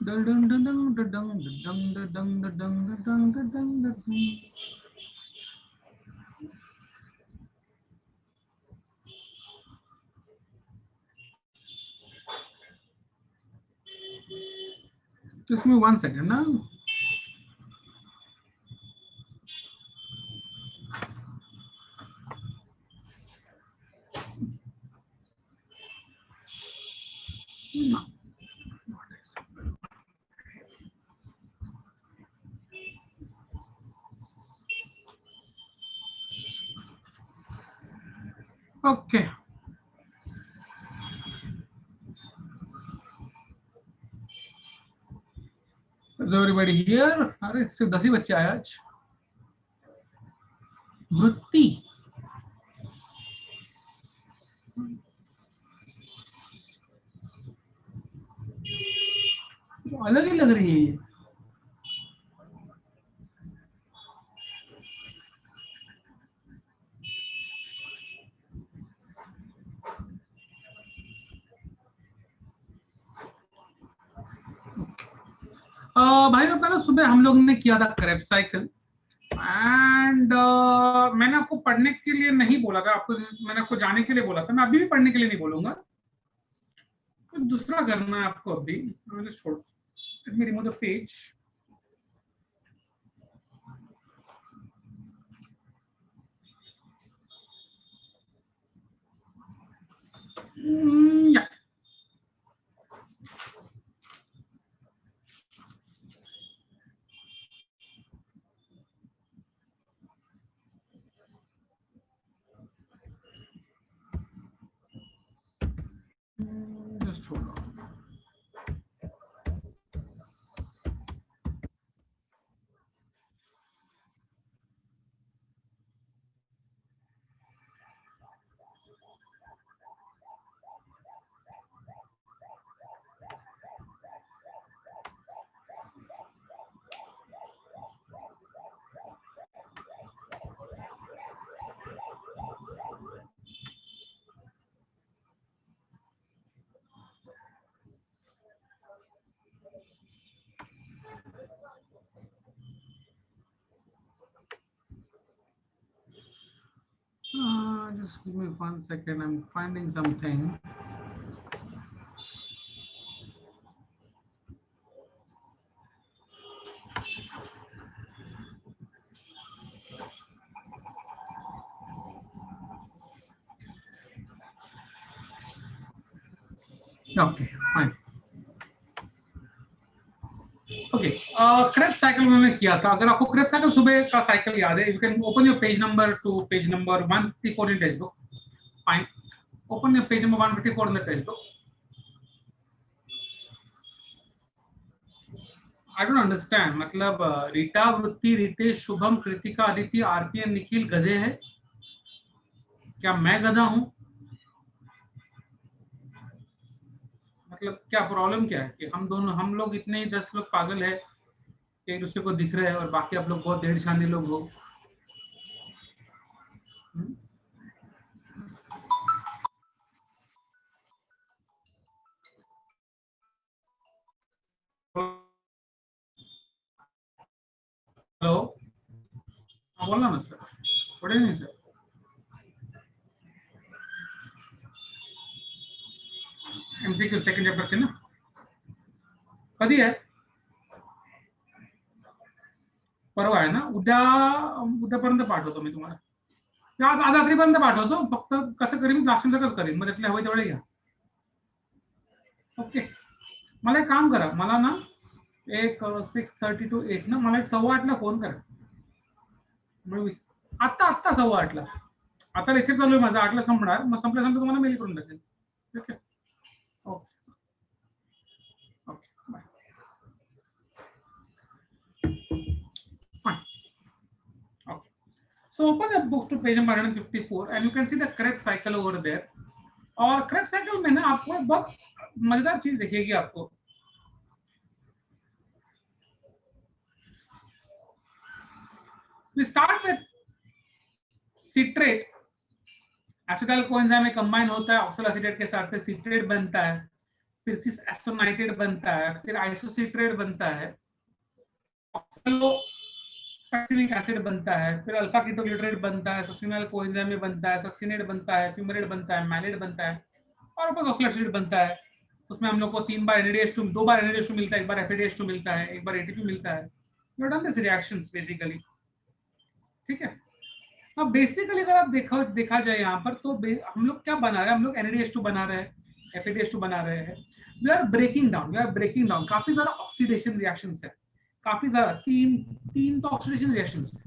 Just me 1 second now. Okay. Is everybody here? अरे सिर्फ 10 ही बच्चे आए आज. वृत्ति अलग ही लग रही है ये. भाइयों पहले सुबह हम लोग ने किया था क्रेब्स साइकिल एंड मैंने आपको पढ़ने के लिए नहीं बोला था, आपको मैंने आपको जाने के लिए बोला था. मैं अभी भी पढ़ने के लिए नहीं बोलूंगा, तो दूसरा करना है आपको अभी. Just hold, let me remove the page. या just hold on. Just give me 1 second. I'm finding something. Okay, fine. Okay, Krebs cycle में मैं किया था. अगर आपको क्रेब्स साइकिल सुबह का साइकिल याद है, you can open your page number two page number 154 in text book. Fine, open your page number 154 in the text book. I don't understand. मतलब रीटा, वृत्ति, रितेश, शुभम, कृतिका, अदिति, आरती एंड निखिल गधे हैं. क्या मैं गधा हूं? मतलब क्या प्रॉब्लम क्या है कि हम लोग इतने ही 10 लोग पागल है, एक दूसरे को दिख रहे हैं और बाकी आप लोग बहुत ढेर शानी लोग हो. हेलो, बोलना ना sir. Good evening sir. MCQ second चॅप्टरचे ना कधी आहे? परवा आहे ना. उद्यापर्यंत पाठवतो मी तुम्हाला. आज रात्रीपर्यंत पाठवतो. फक्त कसं करीन, क्लासरूमला कसं करीन, मग त्यातले हवे तेवढे घ्या. ओके, मला एक काम करा, मला ना एक 6:30 to 8 ना, मला एक 7:15 फोन करा. आत्ता 7:15. आता लेक्चर चालू आहे माझं, 8ला संपणार. मग संपल्यानंतर तुम्हाला मेल करून टाकेल. ठीक आहे. Okay okay, bye. Fine. Okay. So open the book to page number 154 and you can see the Krebs cycle over there. और Krebs cycle में ना आपको एक बहुत मजेदार चीज दिखेगी आपको. We start with citrate. Acetyl coenzyme में कंबाइन होता है, ऑक्सलो एसिटेट के साथ पे सिट्रेट बनता है. फिर सिस एस्टोनाइट्रेट बनता है, फिर आइसोसिट्रेट बनता है, सक्सिनिक एसिड बनता है, फिर अल्फा कीटोग्लूटारेट बनता है, सक्सिनल कोएंजाइम में बनता है, सक्सिनेट बनता है, फ्यूमेरेट बनता है, मैलेट बनता है, और ऊपर ऑक्सलेट बनता है। उसमें हम लोग को 3 बार NADH2, 2 बार NADH2 मिलता है, एक बार FADH2 मिलता है, एक बार ATP मिलता है। You done this reactions basically, ठीक है। अब बेसिकली अगर आप देखा जाए यहाँ पर, तो हम लोग क्या बना रहे हैं, हम लोग NADH2 बना रहे हैं, FADH2 बना रहे हैं। वी आर ब्रेकिंग डाउन, काफी सारा ऑक्सीडेशन रिएक्शंस है, काफी सारा, तीन तो ऑक्सीडेशन रिएक्शंस है,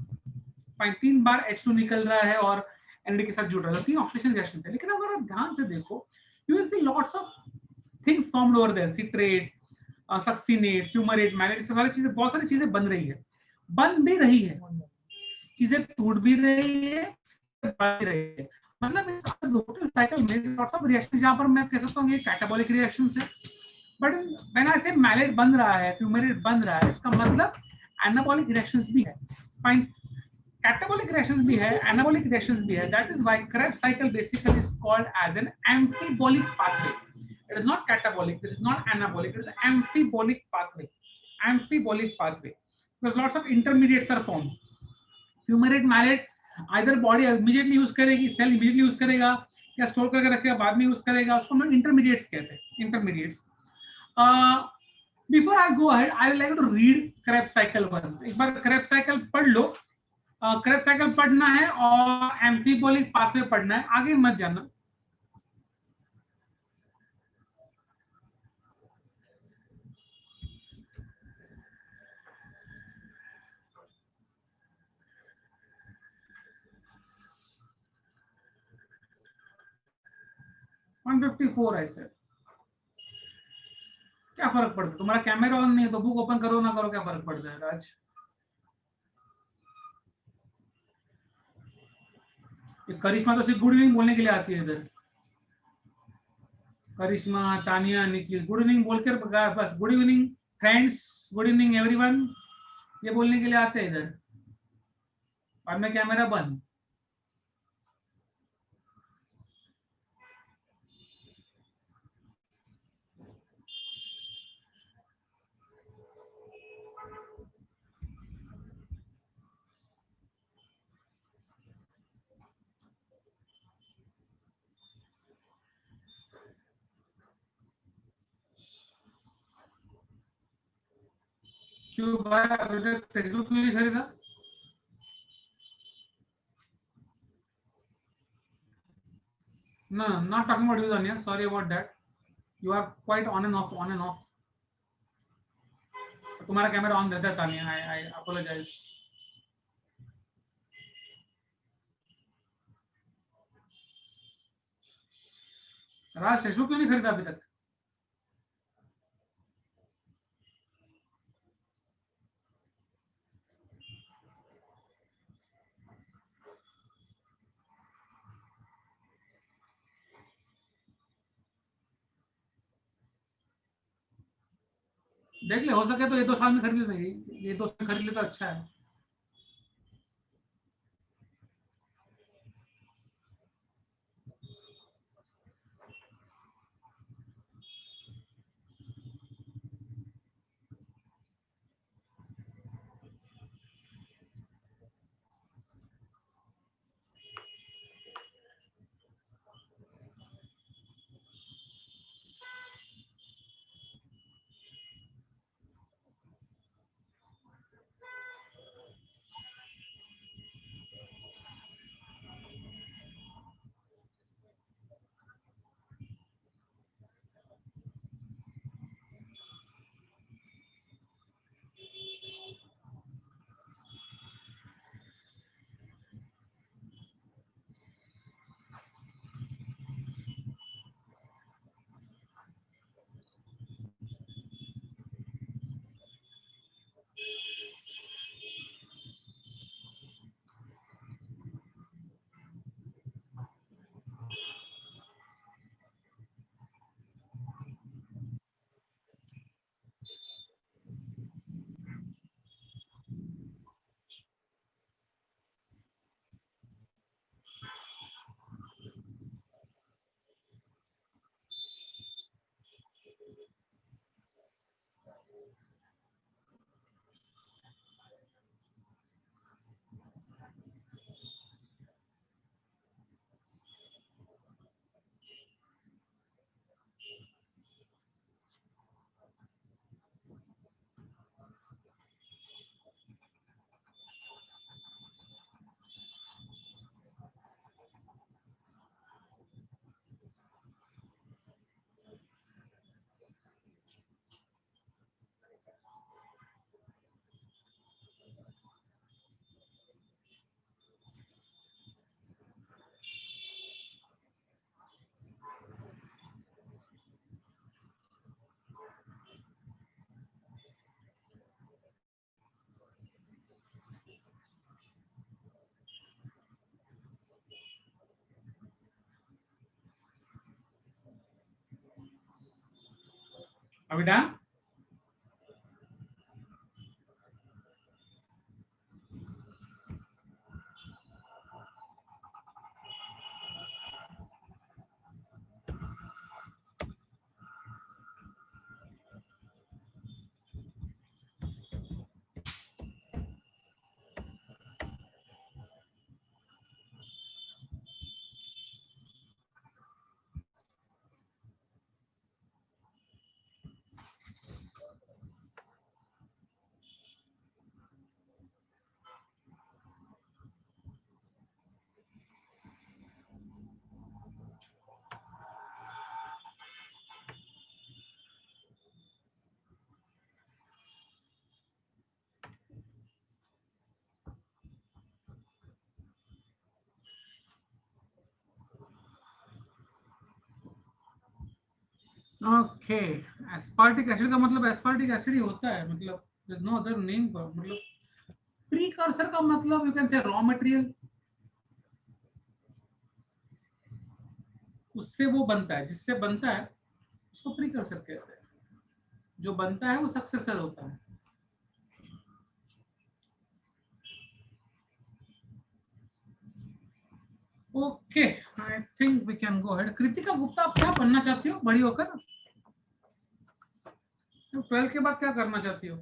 फाइन, 3 बार H2 निकल रहा है और NAD के साथ जुड़ रहा है, 3 ऑक्सीडेशन रिएक्शंस है। लेकिन अगर आप ध्यान से देखो, you will see lots of things formed over there, citrate, succinate, fumarate, malate, सारी चीजें, बहुत सारी चीजें बन रही है, बन भी रही है, चीजें टूट भी रही है, बढ़ भी रही है। मतलब इस टोटल साइकिल में लॉट्स ऑफ रिएक्शंस, जहां पर मैं कह सकता हूं ये कैटाबॉलिक रिएक्शंस है, बट व्हेन आई से मैलेट बन रहा है, फ्यूमेरेट बन रहा है, इसका मतलब एनाबॉलिक रिएक्शंस भी है, फाइन, catabolic reactions भी है, anabolic reactions भी है. That is why Krebs cycle basically is called as an amphibolic pathway. It is not catabolic, it is not anabolic, it is an amphibolic pathway. Amphibolic pathway. Because lots of intermediates are formed. Fumarate, malate, either body immediately use करेगी, cell immediately use करेगा, या store करके रखेगा, बाद में use करेगा, उसको हम इंटरमीडिएट्स कहते हैं, intermediates. Before I go ahead, I would like to read Krebs cycle once. एक बार Krebs cycle पढ़ लो, Krebs cycle पढ़ना है और एम्फीबोलिक पाथवे पढ़ना है, आगे मत जाना। वन 154 है सर, क्या फर्क पड़ता है, तुम्हारा कैमरा ऑन नहीं है तो बुक ओपन करो ना करो, क्या फर्क पड़ता है राज? करिश्मा तो सिर्फ गुड इवनिंग बोलने के लिए आती है इधर, करिश्मा, तानिया, निखिल, गुड इवनिंग बोलकर बस, good evening friends, good evening everyone, ये बोलने के लिए आते हैं इधर, बाद में कैमरा बंद। क्यों भाई, टेक्स्ट बुक क्यों नहीं खरीदा? No, not talking about you, Danya. Sorry about that. You are quite on and off, on and off. तुम्हारा कैमरा ऑन रहता है तानिया, आई अपोलोजाइज। राज टेक्स्ट बुक क्यों नहीं खरीदा अभी तक? देख ले, हो सके तो ये 2 साल में खरीद ले, ये 2 साल खरीद ले तो अच्छा है। अभी डन? ओके, एस्पार्टिक एसिड का मतलब एस्पार्टिक एसिड ही होता है, मतलब there is no other name for, मतलब प्रीकर्सर का मतलब you can say raw material, उससे वो बनता है, जिससे बनता है उसको प्रीकर्सर कहते हैं, जो बनता है वो सक्सेसर होता है। Okay, I think we can go ahead. Kritika Gupta, आप क्या बनना चाहती हो बड़ी होकर? 12 के बाद क्या करना चाहती हो?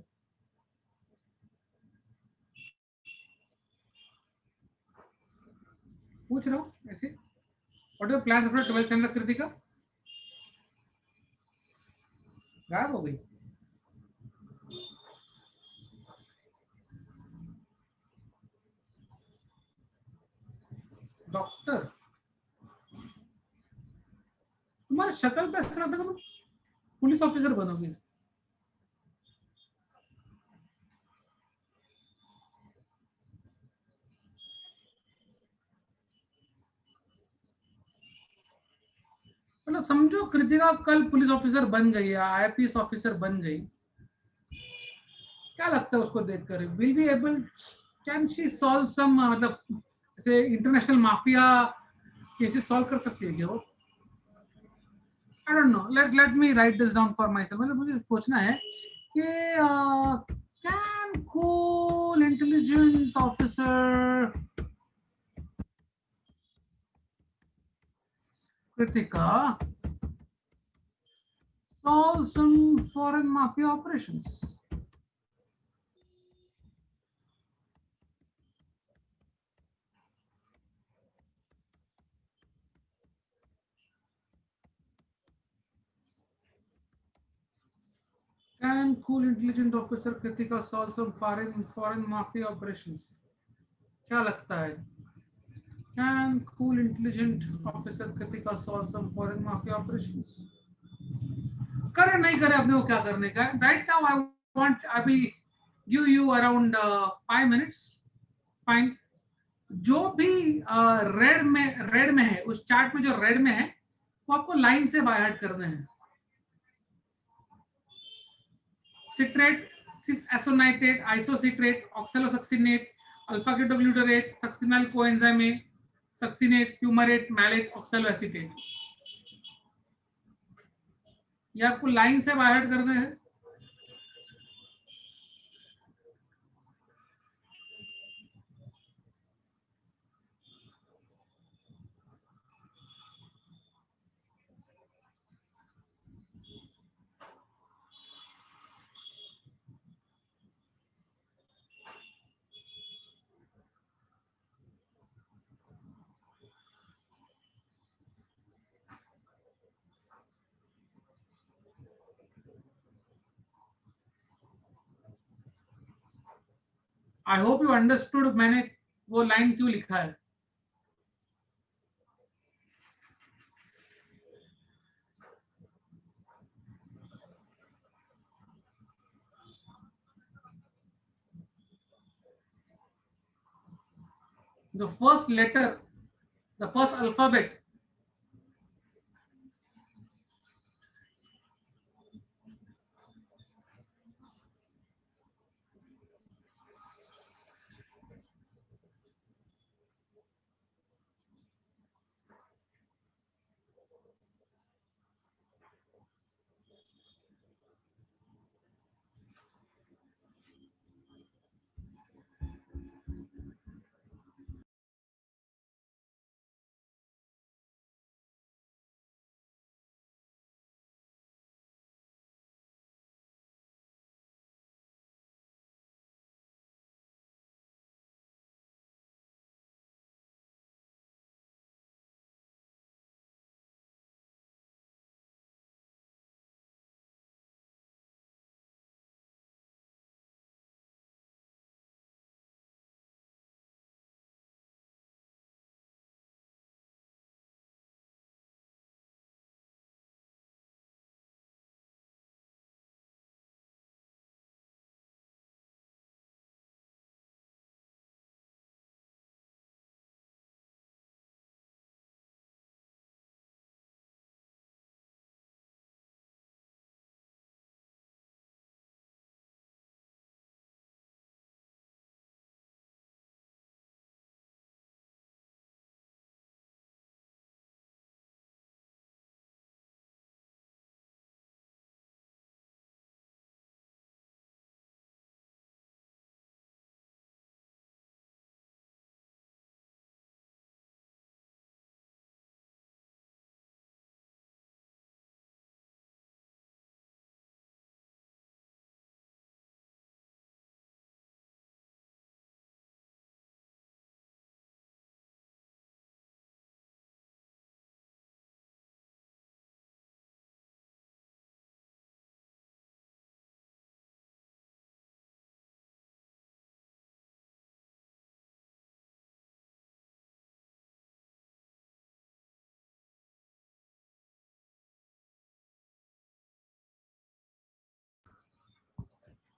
पूछ रहा हूँ ऐसे। What are plans for 12th standard Kritika? गायब हो गई? डॉक्टर? तुम्हारे शक्ल पे ऐसा लगता है कि तुम पुलिस ऑफिसर बनोगी। मतलब समझो कृतिका कल पुलिस ऑफिसर बन गई या आईपीएस ऑफिसर बन गई, क्या लगता है उसको देखकर, will be able, can she solve some, मतलब जैसे इंटरनेशनल माफिया केसेस सॉल्व कर सकती है क्या वो? I don't know, let me right this down for my self. मतलब मुझे सोचना है कि can cool intelligent officer Kritika solve some foreign mafia operations? Can cool intelligent officer Kritika solve some foreign mafia operations? क्या लगता है? Can cool intelligent officer Kritika solve some foreign mafia operations? करे नहीं करे अपने को क्या करने का है? Right now I want, I will give you around 5 minutes. Fine. जो भी रेड में है, उस चार्ट में जो रेड में है वो आपको लाइन से बाय हार्ट करने हैं। citrate, cis-acetonitrile, isocitrate, oxalosuccinate, alpha-ketoglutarate, succinyl coenzyme A, succinate, fumarate, malate, oxaloacetate। ये आपको लाइन से बाय हार्ट करने हैं। आई होप यू अंडरस्टूड मैंने वो लाइन क्यों लिखा है। The first letter, the first alphabet,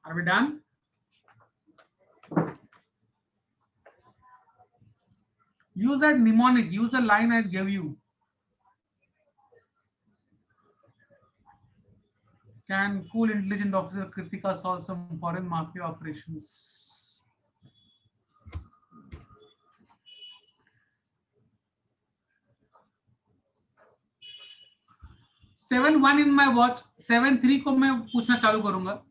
Are we done? Use that mnemonic. Use the line I gave you. Can cool intelligent officer Kritika solve some foreign mafia operations? Seven one in my watch, 7-3 को मैं पूछना चालू करूंगा.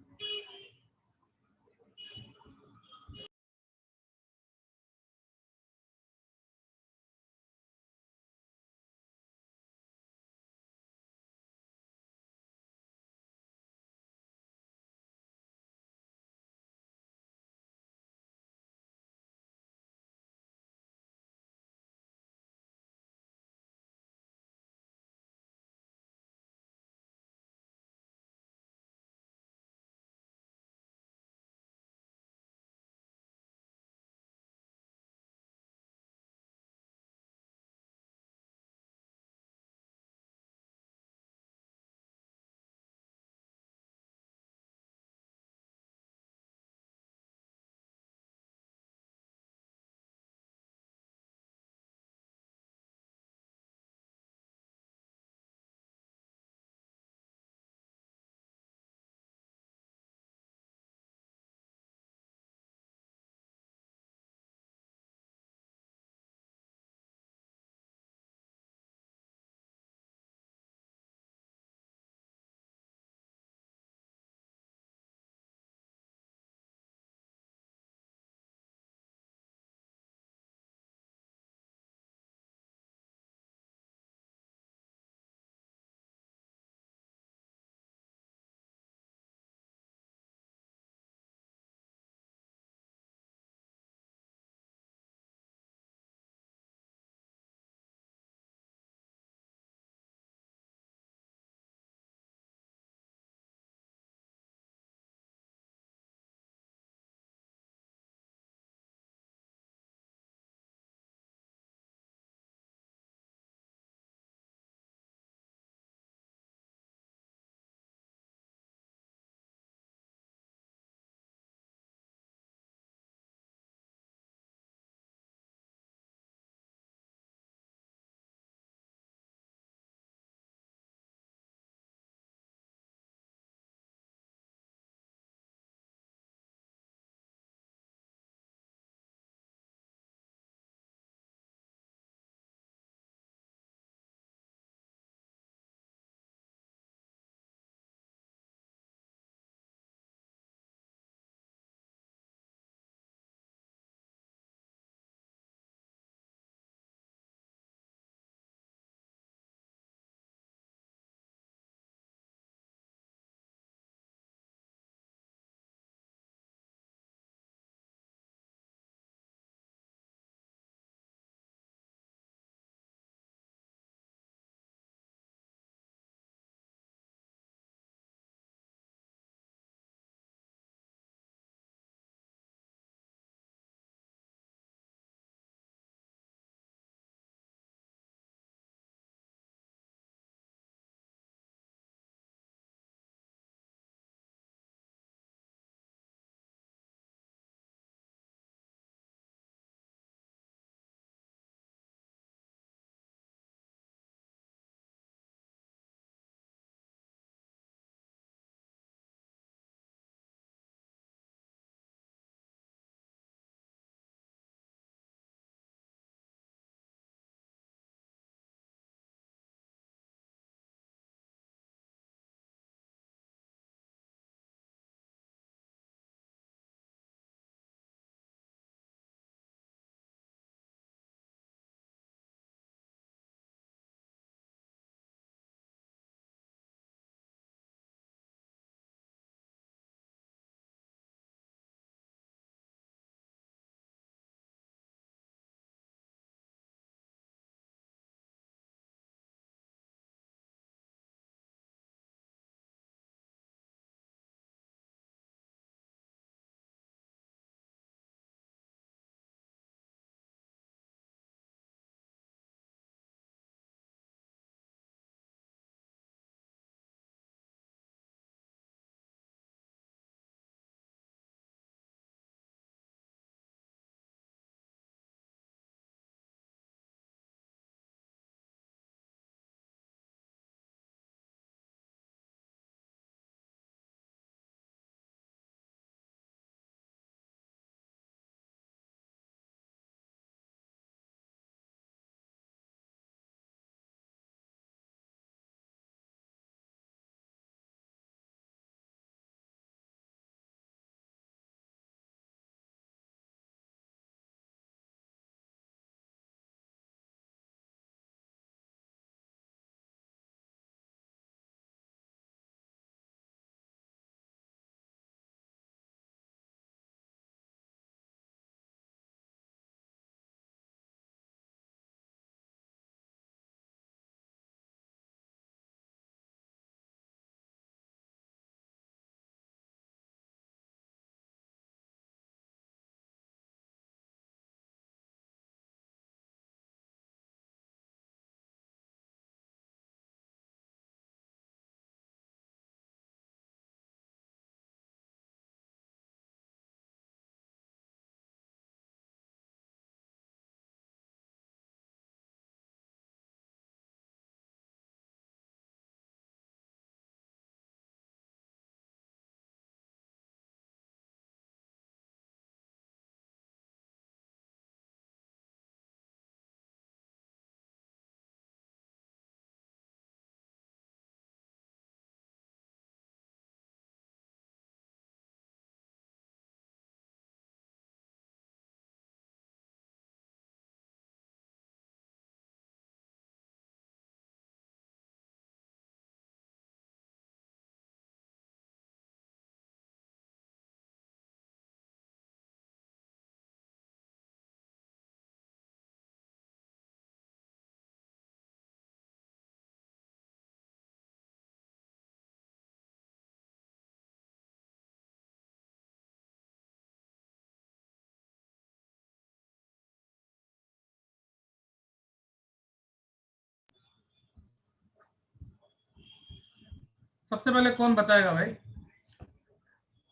सबसे पहले कौन बताएगा भाई?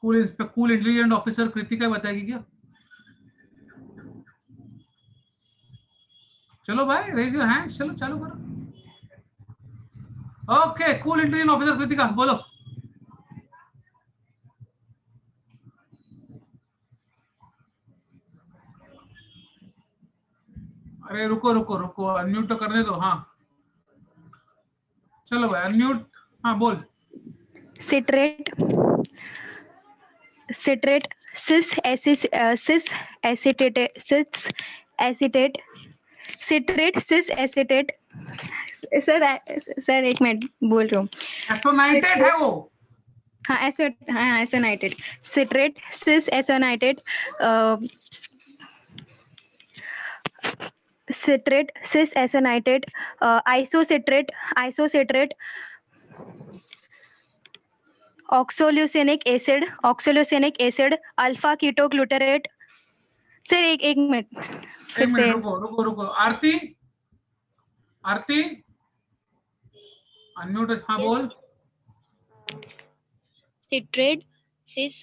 कूल इंटेलिजेंट ऑफिसर कृतिका बताएगी क्या? चलो भाई, रेज योर हैंड, चलो चालू करो। Okay, cool intelligent officer Kritika बोलो। अरे रुको रुको रुको, अनम्यूट तो करने दो। हाँ चलो भाई अनम्यूट। हाँ बोल। Citrate citrate cis acetate acetate citrate cis acetate. Sir एक मिनट बोल रहा हूँ। एसोनाइटेड है वो। हाँ aconitate citrate cis aconitate citrate cis aconitate isocitrate oxalosuccinic acid alpha ketoglutarate. Sir एक मिनट फिर एक से। मिनट रुको रुको रुको। आरती, आरती अनम्यूट। हाँ बोल। सिट्रेट सिस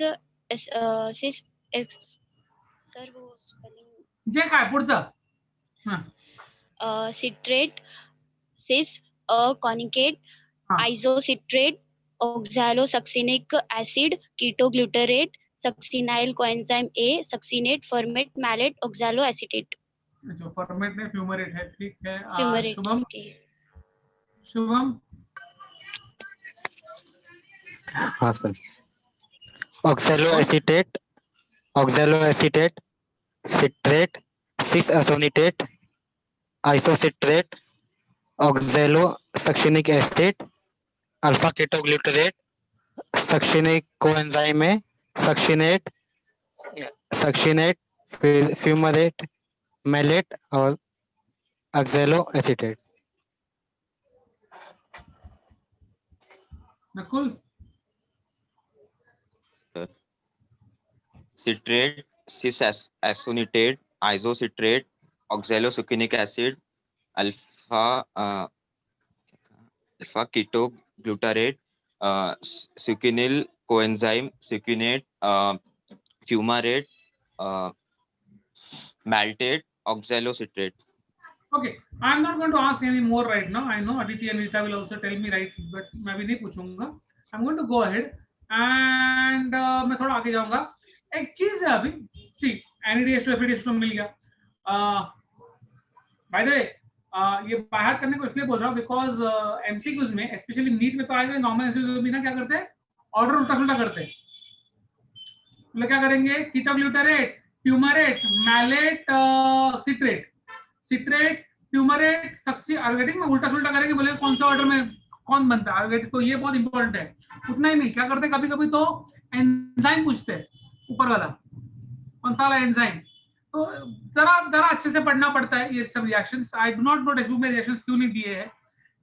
सिस एक्स सर वो स्पेलिंग जे काय पुढचं? सिट्रेट सिस कॉनिकेट हाँ isocitrate oxalosuccinic acid ketoglutarate succinyl coenzyme ए succinate formate malate oxaloacetate जो फॉर्मेट में फ्यूमरेट है। ठीक है। फ्यूमरेट। शुभम, ओके शुभम। हाँ sir. Oxaloacetate citrate cis aconitate isocitrate oxalosuccinic acid alpha ketoglutarate succinic coenzyme में succinate fumarate malate और oxaloacetate. Nakul. Citrate cis aconitate isocitrate oxalosuccinic acid alpha alpha ketoglutarate succinyl coenzyme succinate fumarate maltate oxalosytrate. Okay, I'm not going to ask any more right now. I know Aditi and Rita will also tell me, right, but मैं भी नहीं पूछूंगा. I'm going to go ahead and मैं थोड़ा आगे जाऊंगा. एक चीज है अभी, see, NADH to FADH to मिल गया. By the way, ये बाहर करने को इसलिए बोल रहा हूँ बिकॉज MCQs में, स्पेशली नीट में तो आएगा, नॉर्मल MCQs में ना क्या करते हैं, ऑर्डर उल्टा सुल्टा करते हैं. मतलब क्या करेंगे, ketoglutarate, fumarate, malate, citrate, citrate, fumarate, सक्सी, आर्गेटिक में उल्टा सुल्टा करेंगे. बोले कौन सा ऑर्डर में कौन बनता है आर्गेटिक, तो ये बहुत इंपॉर्टेंट है. उतना ही नहीं, क्या करते हैं कभी कभी तो एंजाइम पूछते हैं, ऊपर वाला कौन सा वाला एंजाइम. तो जरा जरा अच्छे से पढ़ना पड़ता है ये सब reactions. I do not know text book में रिएक्शंस क्यों नहीं दिए हैं.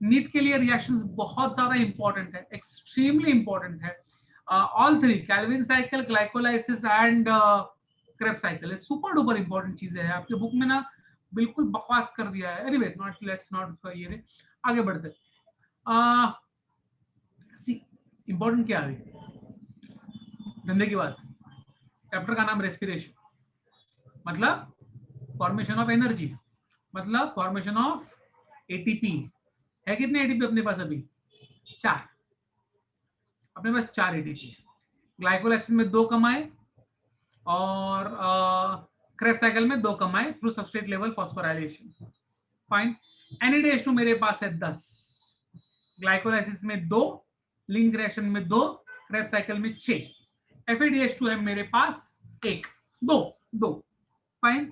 नीट के लिए रिएक्शंस बहुत ज्यादा इंपॉर्टेंट है, एक्सट्रीमली इंपॉर्टेंट है. all three, Calvin cycle, glycolysis and Krebs cycle, super duper important चीजें हैं. आपके बुक में ना बिल्कुल बकवास कर दिया है. एनीवे, नॉट लेट्स नॉट ये आगे बढ़ते. सी इंपॉर्टेंट क्या है धंधे की बात. चैप्टर का नाम रेस्पिरेशन, मतलब फॉर्मेशन ऑफ एनर्जी, मतलब फॉर्मेशन ऑफ एटीपी. है कितने एटीपी अपने पास अभी? 4. अपने पास 4 एटीपी है. ग्लाइकोलाइसिस में 2 कमाए और क्रेब्स साइकिल में 2 कमाए through substrate level phosphorylation. Fine. NADH2 मेरे पास है 10, ग्लाइकोलाइसिस में 2, लिंक रिएक्शन में 2, क्रेब्स साइकिल में 6. FADH2 है मेरे पास 1, 2. फाइन.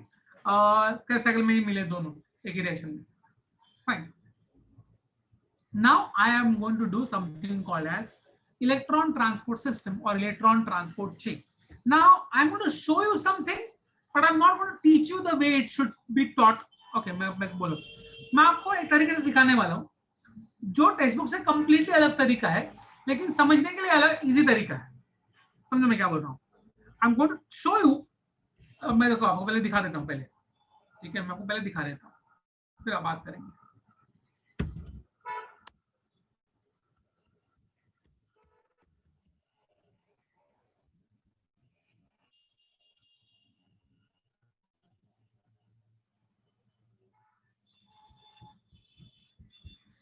क्रेब्स साइकिल में ही मिले दोनों एक ही रिएक्शन में. Fine. Now I am going to do something called as electron transport system or electron transport chain. Now I'm going to show you something, but I'm not going to teach you the way it should be taught. Okay, मैं बोलो, मैं आपको एक तरीके से सिखाने वाला हूँ जो टेक्स्ट बुक से कंप्लीटली अलग तरीका है, लेकिन समझने के लिए अलग इजी तरीका है. समझो मैं क्या बोल रहा हूँ. I'm going to show you. मैं देखो आपको पहले दिखा देता हूँ पहले. ठीक है, मैं आपको पहले दिखा देता हूँ, फिर आप बात करेंगे.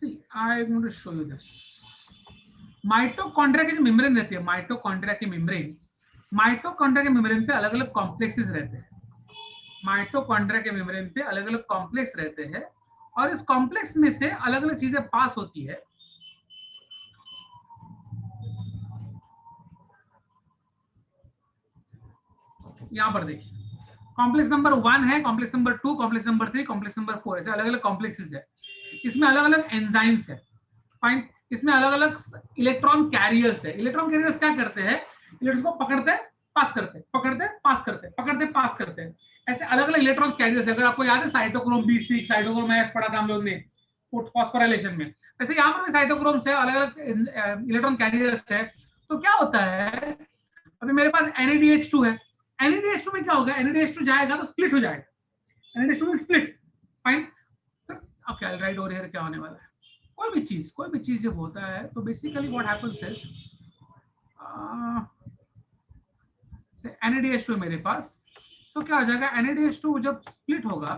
See, I want to show you this. Mitochondria की जो मेम्ब्रेन रहती है, माइटोकॉन्ड्रिया की मेम्ब्रेन पे अलग अलग कॉम्प्लेक्सेस रहते हैं। माइटोकॉन्ड्रिया के मेम्ब्रेन पे अलग अलग कॉम्प्लेक्स रहते हैं और इस कॉम्प्लेक्स में से अलग अलग चीजें पास होती है। यहां पर देखिए, कॉम्प्लेक्स नंबर 1 है, complex number 2, complex number 3, complex number 4, ऐसे अलग अलग कॉम्प्लेक्सेस है। इसमें अलग अलग एंजाइम्स है। फाइन, इसमें अलग अलग इलेक्ट्रॉन कैरियर्स है। इलेक्ट्रॉन कैरियर्स क्या करते हैं? इलेक्ट्रॉन को पकड़ते हैं, पास करते हैं, पकड़ते हैं, पास करते हैं, पकड़ते हैं, पास करते हैं। ऐसे अलग अलग इलेक्ट्रॉन कैरियर्स है। अगर आपको याद है साइटोक्रोम B6, साइटोक्रोम F पढ़ा था हम लोग ने फॉस्फोराइलेशन में, वैसे यहाँ पर भी साइटोक्रोम से अलग अलग इलेक्ट्रॉन कैरियर्स है। तो क्या होता है, अभी मेरे पास NADH2 है। NADH2 में क्या होगा? NADH2 जाएगा तो स्प्लिट हो जाएगा। NADH2 will split. Fine, okay, I right over here क्या होने वाला है। कोई भी चीज जब होता है तो basically what happens is, NADH2 मेरे पास, तो क्या हो जाएगा? NADH2 जब स्प्लिट होगा,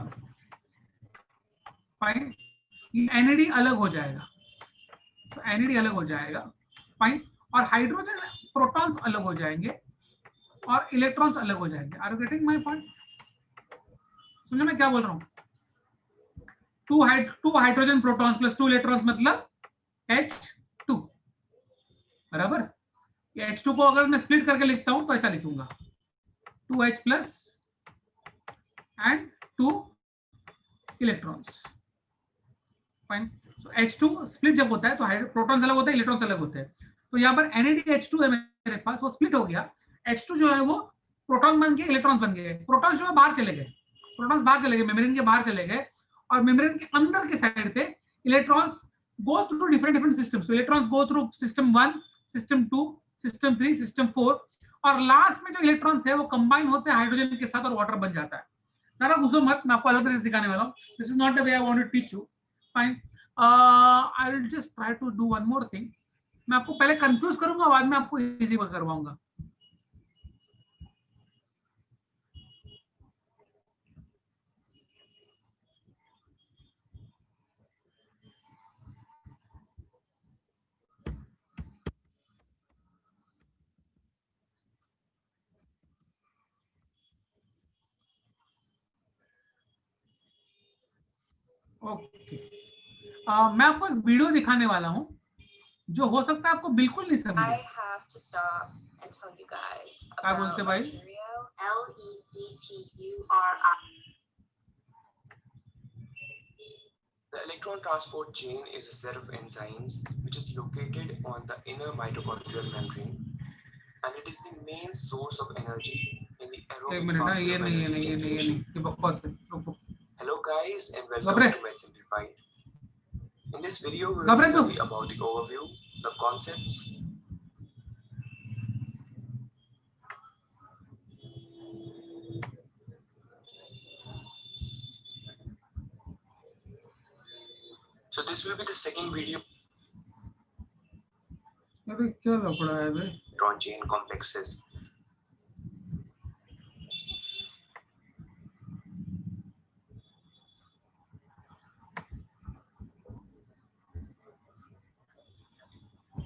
फाइन, NAD अलग हो जाएगा। तो NAD अलग हो जाएगा, फाइन, और हाइड्रोजन प्रोटॉन्स अलग हो जाएंगे और इलेक्ट्रॉन्स अलग हो जाएंगे। Are you getting my point? सुनिए मैं क्या बोल रहा हूँ। 2 हाइड्रोजन प्रोटॉन्स प्लस 2 इलेक्ट्रॉन्स मतलब H2, बराबर। H2 को अगर मैं स्प्लिट करके लिखता हूं तो ऐसा लिखूंगा 2H plus and 2 electrons. Fine, so H2 split जब होता है तो प्रोटॉन्स अलग होते हैं, इलेक्ट्रॉन्स अलग होते हैं। तो यहाँ पर NADH2 है मेरे पास, वो स्प्लिट हो गया। H2 जो है वो प्रोटॉन बन गए, इलेक्ट्रॉन्स बन गए। प्रोटॉन्स जो है बाहर चले गए, प्रोटॉन्स बाहर चले गए, मेम्ब्रेन के बाहर चले गए, और मेम्ब्रेन के अंदर के साइड पे electrons go through different systems. सो electrons go through system 1, system 2, system 3, system 4, और लास्ट में जो इलेक्ट्रॉन्स है वो कंबाइन होते हैं हाइड्रोजन के साथ और वाटर बन जाता है। जरा घुसो मत, मैं आपको अलग तरह से सिखाने वाला हूँ। This is not the way I want to teach you. Fine, I will just try to do one more thing. मैं आपको पहले कंफ्यूज करूंगा, बाद में आपको इजी करवाऊंगा। ओके, मैं आपको एक वीडियो दिखाने वाला हूं जो हो सकता है आपको बिल्कुल नहीं समझे। क्या बोलते भाई? The electron transport chain is a set of enzymes which is located on the inner mitochondrial membrane, and it is the main source of energy in the aerobic part of energy generation. Hello guys, and welcome to Med Simplified. In this video, we will study about the overview, the concepts, so this will be the second video. Electron chain complexes.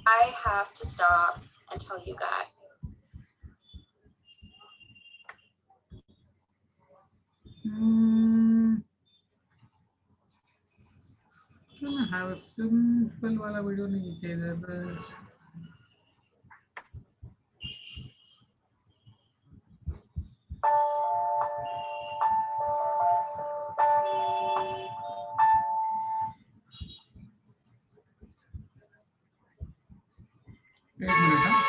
I have to stop and tell you guys. Can I have a simple वाला video नहीं चाहिए? एक minute.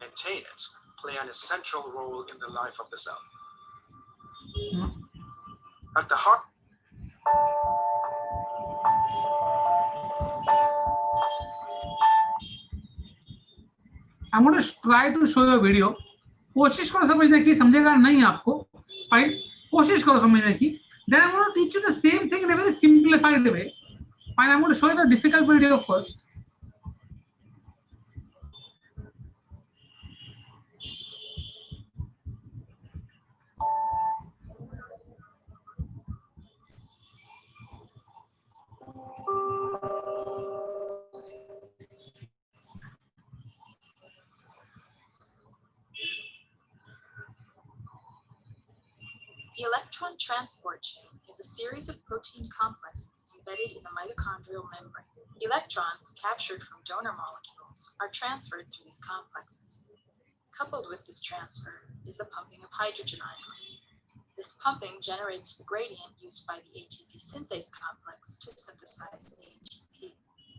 Maintenance play an essential role in the life of the cell. At the heart. I'm going to try to show you a video. कोशिश करो समझने की, समझेगा नहीं आपको, फाइन, कोशिश करो समझने की। Then I'm going to teach you the same thing in a very simplified way. Fine, I'm going to show you the difficult video first. The electron transport chain is a series of protein complexes embedded in the mitochondrial membrane. Electrons captured from donor molecules are transferred through these complexes. Coupled with this transfer is the pumping of hydrogen ions. This pumping generates the gradient used by the ATP synthase complex to synthesize ATP.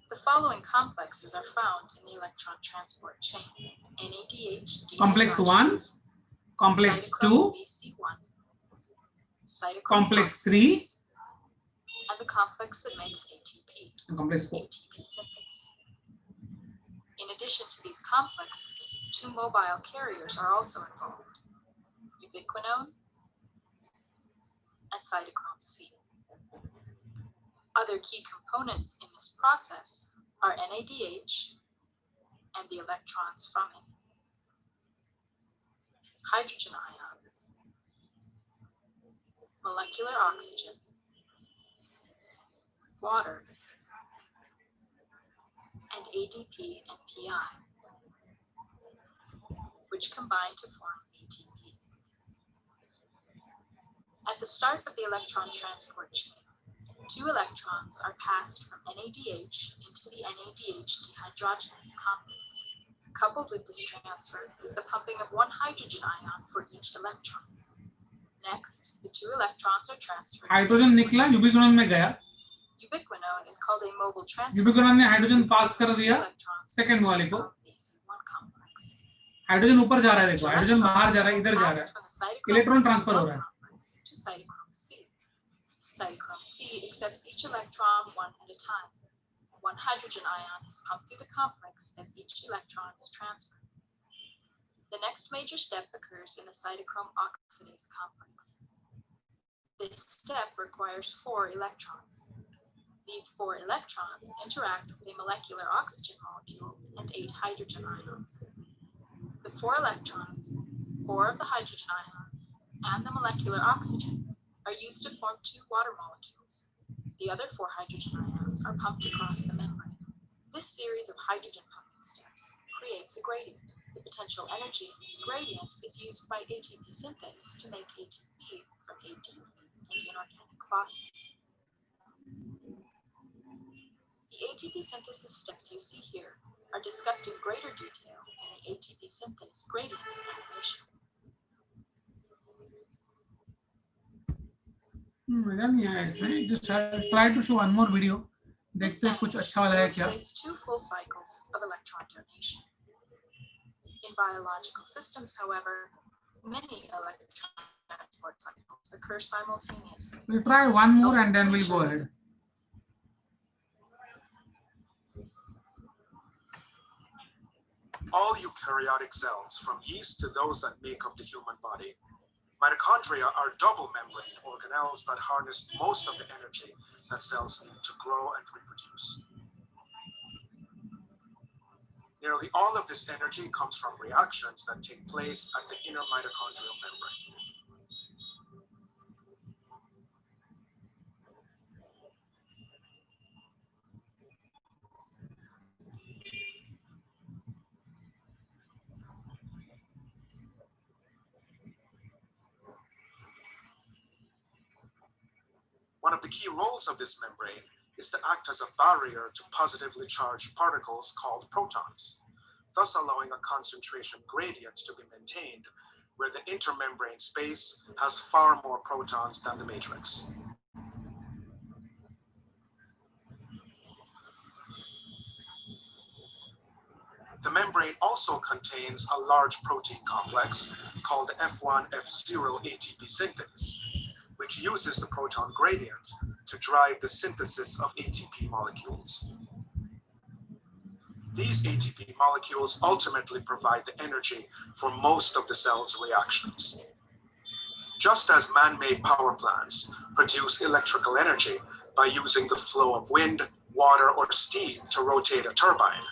The following complexes are found in the electron transport chain: NADH Complex 1, complex 2, complex 3, and the complex that makes ATP, and complex 4. ATP synthase. In addition to these complexes, two mobile carriers are also involved: ubiquinone and cytochrome C. Other key components in this process are NADH and the electrons from it, hydrogen ions, molecular oxygen, water, and ADP and PI, which combine to form ATP. At the start of the electron transport chain, two electrons are passed from NADH into the NADH dehydrogenase complex. Coupled with this transfer is the pumping of one hydrogen ion for each electron. Next, the two electrons are transferred. Hydrogen निकला, यूबिक्विनोन में गया. Ubiquinone is called a mobile transfer. यूबिक्विनोन ने hydrogen पास कर दिया second वाले को. Hydrogen ऊपर जा रहा है, देखो हाइड्रोजन बाहर जा रहा है, इधर जा रहा है, इलेक्ट्रॉन ट्रांसफर हो रहा है. Cytochrome C accepts each electron one at a time. One hydrogen ion is pumped through the complex as each electron is transferred. The next major step occurs in the cytochrome oxidase complex. This step requires 4 electrons. These 4 electrons interact with a molecular oxygen molecule and 8 hydrogen ions. The 4 electrons, 4 of the hydrogen ions, and the molecular oxygen are used to form 2 water molecules. The other 4 hydrogen ions are pumped across the membrane. This series of hydrogen pumping steps creates a gradient. The potential energy in this gradient is used by ATP synthase to make ATP from ADP and inorganic phosphate. The ATP synthesis steps you see here are discussed in greater detail in the ATP synthase gradients animation. मजा नहीं आया इसमें. Just try to show one more video. देखते हैं कुछ अच्छा वाला है क्या. Illustrates 2 full cycles of electron donation. In biological systems, however, many electron transport cycles occur simultaneously. We'll try one more and then we'll go ahead. All eukaryotic cells, from yeast to those that make up the human body, mitochondria are double membrane organelles that harness most of the energy that cells need to grow and reproduce. Nearly all of this energy comes from reactions that take place at the inner mitochondrial membrane. One of the key roles of this membrane is to act as a barrier to positively charged particles called protons, thus allowing a concentration gradient to be maintained where the intermembrane space has far more protons than the matrix. The membrane also contains a large protein complex called F1F0 ATP synthase, which uses the proton gradient to drive the synthesis of ATP molecules. These ATP molecules ultimately provide the energy for most of the cell's reactions. Just as man-made power plants produce electrical energy by using the flow of wind, water or steam to rotate a turbine.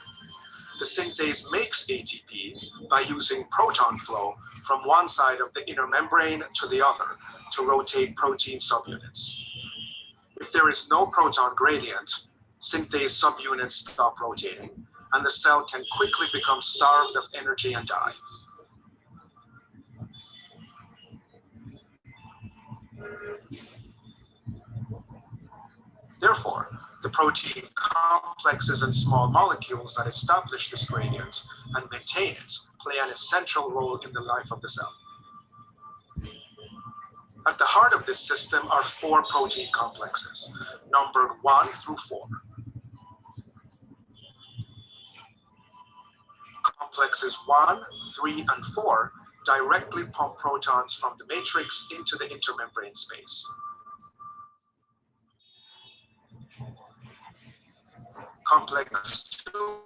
The synthase makes ATP by using proton flow from one side of the inner membrane to the other to rotate protein subunits. If there is no proton gradient, synthase subunits stop rotating, and the cell can quickly become starved of energy and die. Therefore, the protein complexes and small molecules that establish this gradient and maintain it play an essential role in the life of the cell. At the heart of this system are 4 protein complexes, numbered 1 through 4. Complexes 1, 3, and 4 directly pump protons from the matrix into the intermembrane space. Complex 2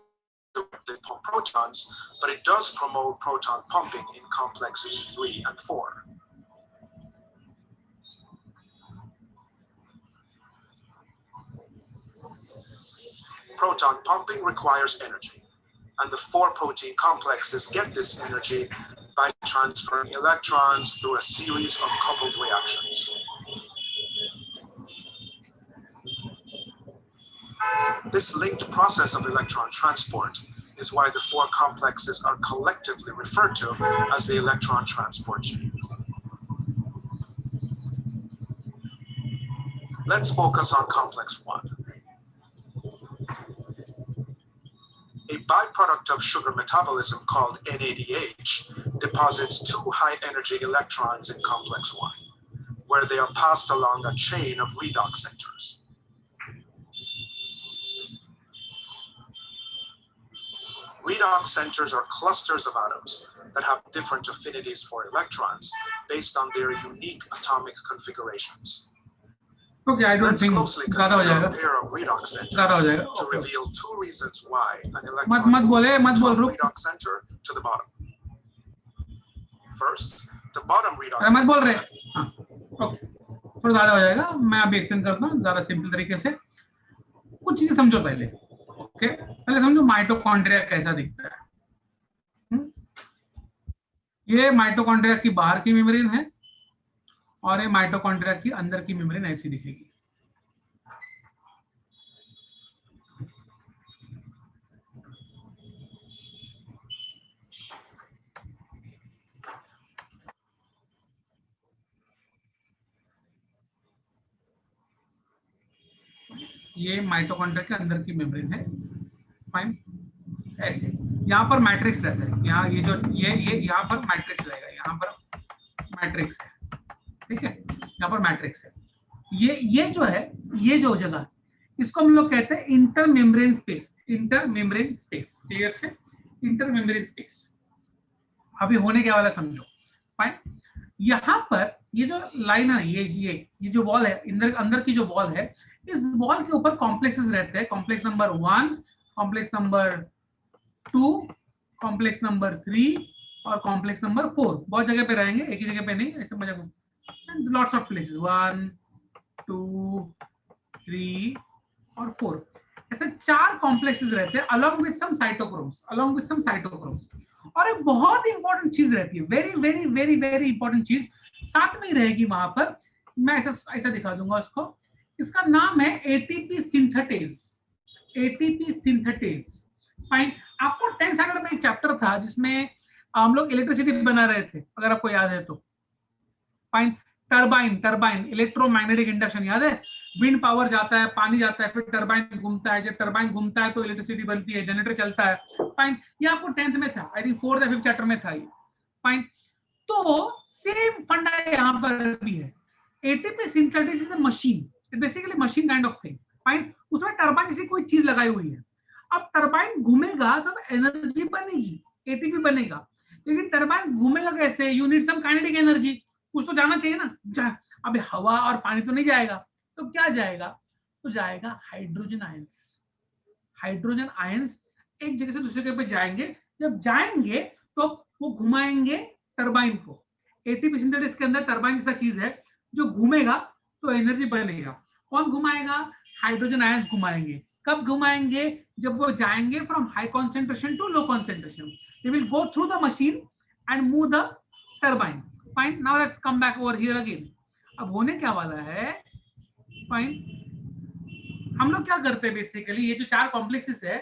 directly pump protons, but it does promote proton pumping in complexes 3 and 4. Proton pumping requires energy, and the 4 protein complexes get this energy by transferring electrons through a series of coupled reactions. This linked process of electron transport is why the 4 complexes are collectively referred to as the electron transport chain. Let's focus on complex 1. A byproduct of sugar metabolism called NADH deposits 2 high-energy electrons in complex 1, where they are passed along a chain of redox centers. Redox centers are clusters of atoms that have different affinities for electrons based on their unique atomic configurations. Okay, I don't Let's think closely ज़्यादा हो consider a जाएगा, pair of redox centers ज़्यादा हो जाएगा. to Okay. reveal 2 reasons why an मत electron मत बोले, moves मत from बोल the रुक. redox center to the bottom. First, the bottom redox अरे मत बोल रहे. center. हाँ, okay. थोड़ा ज़्यादा हो जाएगा. मैं अभी एक्सप्लेन करता हूँ ज़्यादा सिंपल तरीके से. कुछ चीजें समझो पहले. ओके, पहले समझो माइटोकॉन्ड्रिया कैसा दिखता है. ये माइटोकॉन्ड्रिया की बाहर की मेम्ब्रेन है और ये माइटोकॉन्ड्रिया की अंदर की मेम्ब्रेन ऐसी दिखेगी. ये माइटोकॉन्ड्रिया के अंदर की मेम्ब्रेन है. फाइन. ऐसे यहाँ पर मैट्रिक्स रहता है. यहाँ ये जो ये यहाँ पर मैट्रिक्स रहेगा. यहाँ पर मैट्रिक्स है. ठीक है, यहाँ पर मैट्रिक्स है. ये जो है, ये जो जगह, इसको हम लोग कहते हैं intermembrane space. Intermembrane space. Clear है? इंटरमेम्ब्रेन स्पेस अभी होने के वाला समझो. फाइन. यहाँ पर ये जो लाइन है, ये जो वॉल है, अंदर की जो वॉल है, इस वॉल के ऊपर कॉम्प्लेक्सेस रहते हैं. Complex number 1, complex number 2, complex number 3 और कॉम्प्लेक्स नंबर 4. बहुत जगह पे रहेंगे, एक ही जगह पे नहीं. ऐसे मजा को लॉट्स ऑफ प्लेसेस. 1, 2, 3 और 4. ऐसे 4 कॉम्प्लेक्सेस रहते हैं अलोंग विद सम साइटोक्रोम्स. और एक बहुत इंपॉर्टेंट चीज रहती है, very very very very important चीज साथ में ही रहेगी वहां पर. मैं ऐसा दिखा दूंगा उसको. इसका नाम है ATP synthetase. ATP synthetase. Fine. आपको 10th स्टैंडर्ड में एक चैप्टर था जिसमें हम लोग इलेक्ट्रिसिटी बना रहे थे, अगर आपको याद है तो. फाइन. टरबाइन इलेक्ट्रोमैग्नेटिक इंडक्शन याद है? विंड पावर जाता है, पानी जाता है, फिर टरबाइन घूमता है. जब टरबाइन घूमता है तो इलेक्ट्रिसिटी बनती है, जनरेटर चलता है. फाइन. ये आपको 10th में था, आई थिंक 4th या 5th चैप्टर में था ये. फाइन. तो सेम फंडा यहाँ पर भी है. ATP synthesis is a machine. It's basically machine kind of thing. Fine. उसमें टरबाइन जैसी कोई चीज लगाई हुई है. अब टरबाइन घूमेगा तब एनर्जी बनेगी, एटीपी बनेगा. लेकिन टरबाइन घूमेगा कैसे? You need some kinetic energy. कुछ तो जाना चाहिए ना. अबे हवा और पानी तो नहीं जाएगा, तो क्या जाएगा? तो जाएगा हाइड्रोजन आयंस. हाइड्रोजन आयंस एक जगह से दूसरी जगह पे जाएंगे. जब जाएंगे तो वो घुमाएंगे टरबाइन को. एटीपी सिंथेसिस के अंदर टरबाइन जैसा चीज है जो घूमेगा तो एनर्जी बनेगा. कौन घुमाएगा? हाइड्रोजन आयंस घुमाएंगे. कब घुमाएंगे? जब वो जाएंगे from high concentration to low concentration, they will go through the machine and move the turbine. Fine, now let's come back over here again. अब होने क्या वाला है? फाइन, हम लोग क्या करते हैं बेसिकली, ये जो चार कॉम्प्लेक्सेस है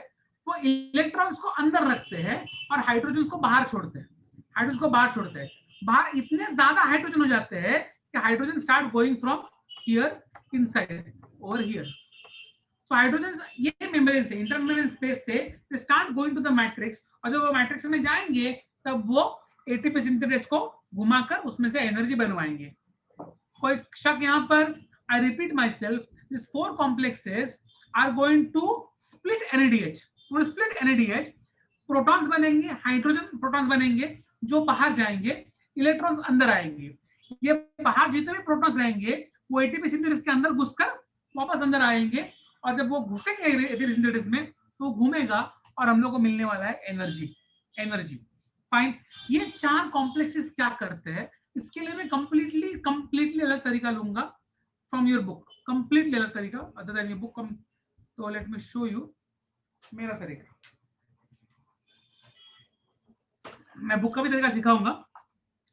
वो इलेक्ट्रॉन्स को अंदर रखते हैं और हाइड्रोजन को बाहर छोड़ते हैं. हाइड्रोजन को बाहर छोड़ते हैं. बाहर इतने ज्यादा हाइड्रोजन हो जाते हैं कि hydrogen start going from here inside over here. So hydrogen ये मेम्ब्रेन से, इंटरमेम्ब्रेन स्पेस से they start going to the matrix, और जब वो मैट्रिक्स में जाएंगे तब वो एटीपी सिंथेसिस को घुमाकर उसमें से एनर्जी बनवाएंगे. कोई शक यहाँ पर? I repeat my self, these four complexes are going to split NADH. वो split NADH, प्रोटॉन्स बनेंगे, हाइड्रोजन प्रोटॉन्स बनेंगे जो बाहर जाएंगे, इलेक्ट्रॉन्स अंदर आएंगे. ये बाहर जितने भी प्रोटॉन्स रहेंगे वो एटीपी सिंथेसिस के अंदर घुसकर वापस अंदर आएंगे, और जब वो घुसेंगे एटीपी सिंथेसिस में तो घूमेगा और हम लोग को मिलने वाला है एनर्जी. एनर्जी. फाइन, ये चार कॉम्प्लेक्सेस क्या करते हैं इसके लिए मैं कंप्लीटली अलग तरीका लूंगा फ्रॉम योर बुक, कंप्लीटली अलग तरीका अदर देन योर बुक. तो लेट मी शो यू मेरा तरीका. मैं बुक का भी तरीका सिखाऊंगा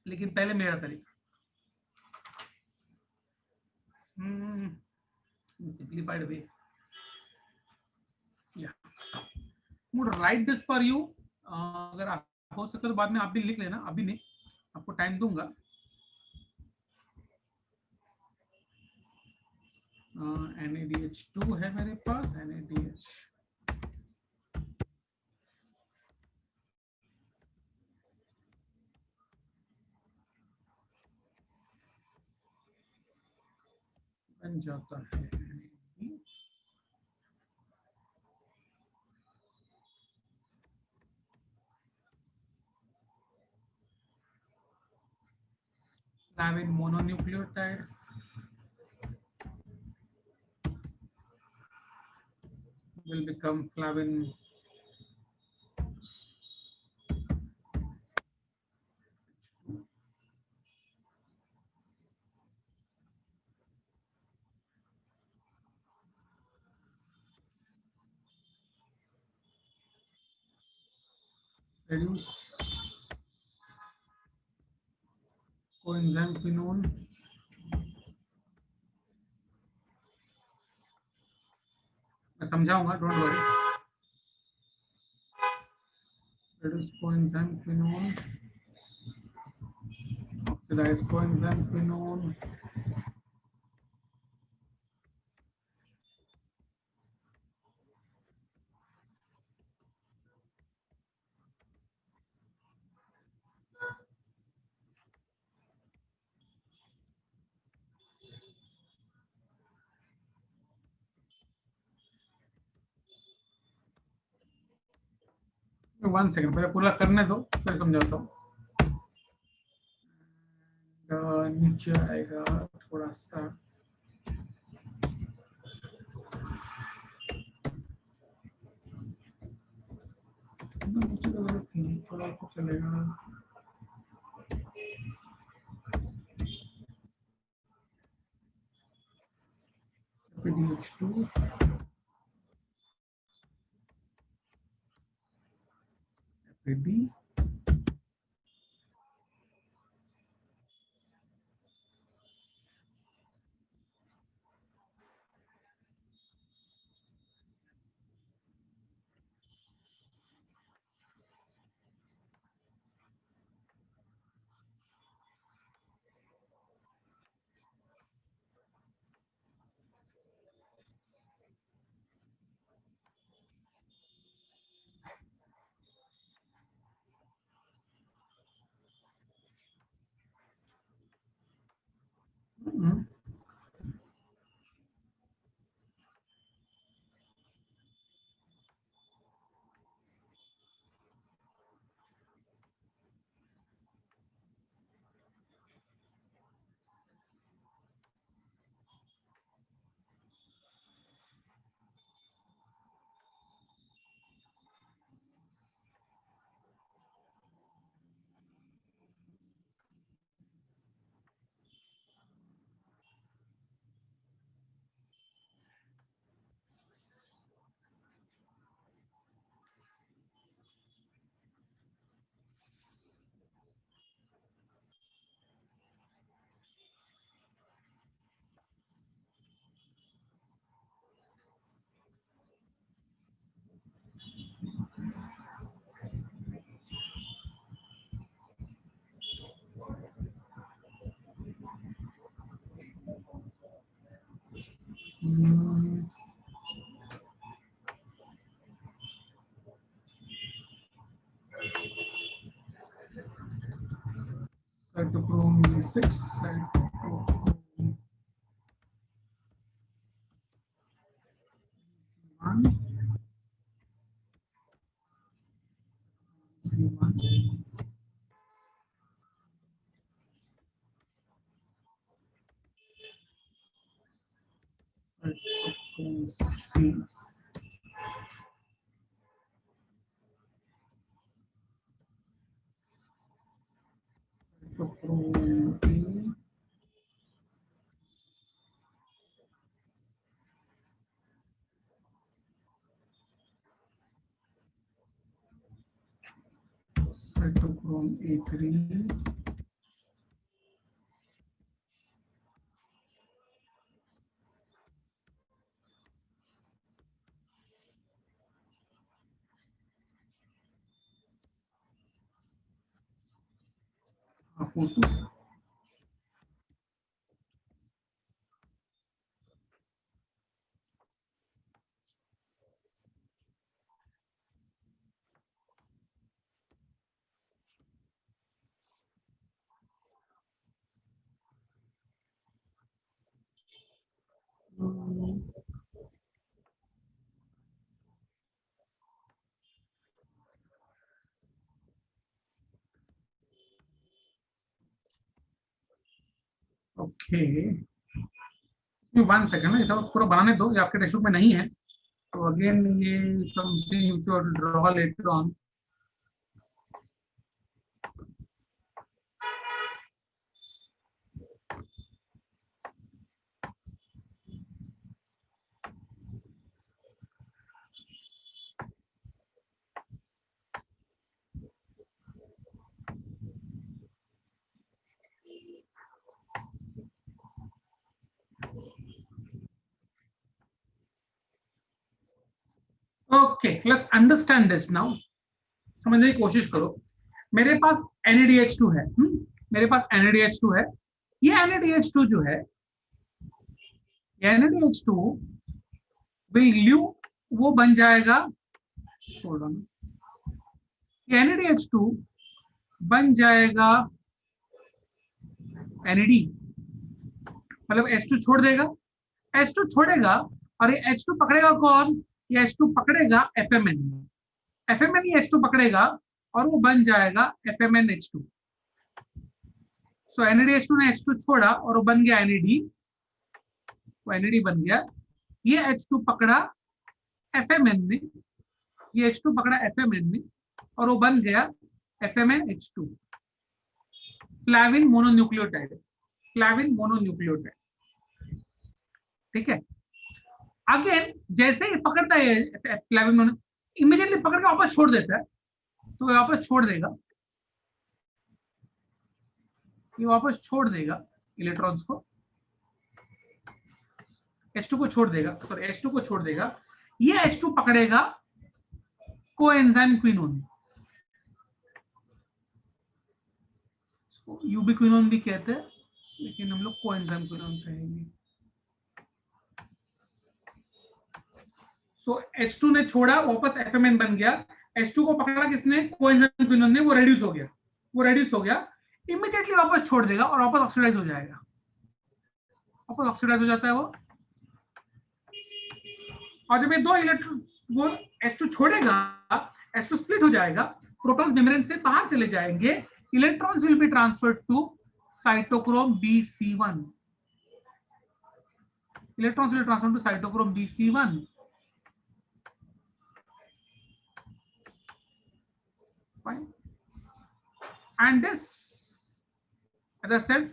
लेकिन पहले मेरा तरीका. Simplified way. या would write this for you. अगर आप हो सके तो बाद में आप भी लिख लेना, अभी नहीं, आपको टाइम दूंगा. NADH2 है मेरे पास, NADH. बन जाता है flavin mononucleotide. Will become flavin reduce coenzyme quinone. मैं समझाऊंगा, don't worry. Reduce coenzyme quinone, oxidize coenzyme quinone. One second, पहले पूरा करने दो फिर समझाता हूँ. नीचे आएगा थोड़ा सा. थोड़ा तो चलेगा. NADH2 FAD cytochrome B6, cytochrome C1, cytochrome C. Cytochrome E. Cytochrome A3. Photo. Okay, 1 second, ये सब पूरा बनाने दो, ये आपके टेक्स्ट बुक में नहीं है, तो अगेन ये something which you will draw later on. Okay, let's understand this now. समझने की कोशिश करो. मेरे पास NADH2 है, मेरे पास NADH2 है. ये NADH2 जो है, NADH2 विल वो बन जाएगा, होल्ड ऑन, NADH2 बन जाएगा NAD, मतलब H2 छोड़ देगा, H2 छोड़ेगा और ये H2 पकड़ेगा कौन, ये H2 पकड़ेगा FMN, FMN ही H2 पकड़ेगा और वो बन जाएगा FMNH2. सो NADH2 ने H2 छोड़ा और वो बन गया NAD, वो NAD बन गया. ये H2 पकड़ा FMN में, ये H2 पकड़ा FMN में और वो बन गया FMNH2. फ्लैविन mononucleotide, फ्लैविन mononucleotide. ठीक है. अगेन जैसे ही पकड़ता है फ्लैविन मोनो, इमीडिएटली पकड़ के वापस छोड़ देता है, तो ये वापस छोड़ देगा, ये वापस छोड़ देगा इलेक्ट्रॉन्स को, H2 को छोड़ देगा, सॉरी H2 को छोड़ देगा. ये H2 पकड़ेगा कोएंजाइम क्विनोन, इसको यूबिक्विनोन भी कहते हैं, लेकिन हम लोग कोएंजाइम क्विनोन कहेंगे. सो H2 ने छोड़ा, वापस FMN बन गया. H2 को पकड़ा किसने, कोएंजाइम क्विनोन ने, वो रेड्यूस हो गया, वो रेड्यूस हो गया. इमीडिएटली वापस छोड़ देगा और वापस ऑक्सीडाइज हो जाएगा, वापस ऑक्सीडाइज हो जाता है वो. और जब ये दो इलेक्ट्रॉन, वो H2 छोड़ेगा, H2 स्प्लिट हो जाएगा, प्रोटॉन्स मेम्ब्रेन से बाहर चले जाएंगे. Electrons will be transferred to cytochrome BC1, electrons will transfer to cytochrome BC1. Fine. And this, as I said,